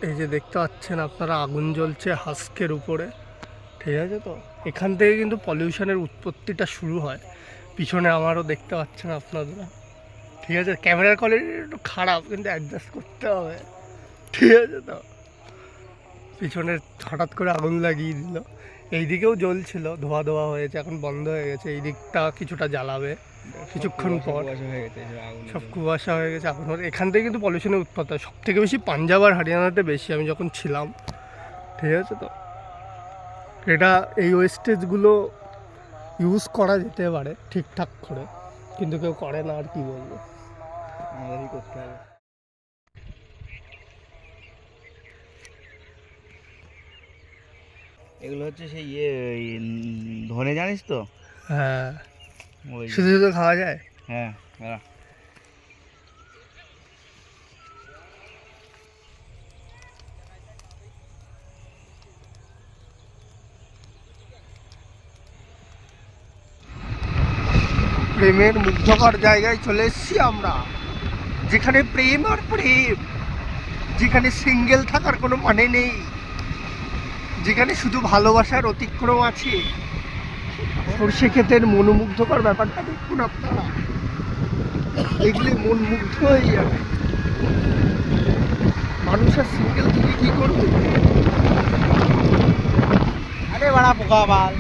এই যে দেখতে পাচ্ছেন আপনারা আগুন জ্বলছে হাস্কের উপরে, ঠিক আছে। তো এখান থেকে কিন্তু পলিউশনের উৎপত্তিটা শুরু হয়। পিছনে আমারও দেখতে পাচ্ছেন আপনারা, ঠিক আছে। ক্যামেরার কোয়ালিটি একটু খারাপ, কিন্তু অ্যাডজাস্ট করতে হবে, ঠিক আছে। তো পিছনে হঠাৎ করে আগুন লাগিয়ে দিল, এই দিকেও জ্বলছিল, ধোয়া ধোয়া হয়েছে, এখন বন্ধ হয়ে গেছে। এই দিকটা কিছুটা জ্বালাবে কিছুক্ষণ পর। সব কুয়াশা হয়ে গেছে এখন। এখান থেকে কিন্তু পলিউশনের উৎপাত হয় সব থেকে বেশি পাঞ্জাব আর হরিয়ানাতে বেশি, আমি যখন ছিলাম, ঠিক আছে। তো এটা এই ওয়েস্টেজগুলো ইউজ করা যেতে পারে ঠিকঠাক করে, কিন্তু কেউ করে না, আর কি বলবো, আমাদেরই করতে হবে। এগুলো হচ্ছে সেই ধনে জানিস তো? হ্যাঁ, ওই শুধু শুধু খাওয়া যায়। হ্যাঁ হ্যাঁ। প্রেমের মুগ্ধকর জায়গায় চলে এসেছি আমরা, যেখানে প্রেম আর প্রেম, যেখানে সিঙ্গেল থাকার কোনো মানে নেই, যেখানে শুধু ভালোবাসার অতিক্রম আছে। সর্ষে ক্ষেতের মনোমুগ্ধকর ব্যাপারটা দেখুন আপনারা, দেখলে মন মুগ্ধ হয়ে যাবে। মানুষ আর সিঙ্গেল থেকে কি করবে? আরে বড়া পোকা বাল।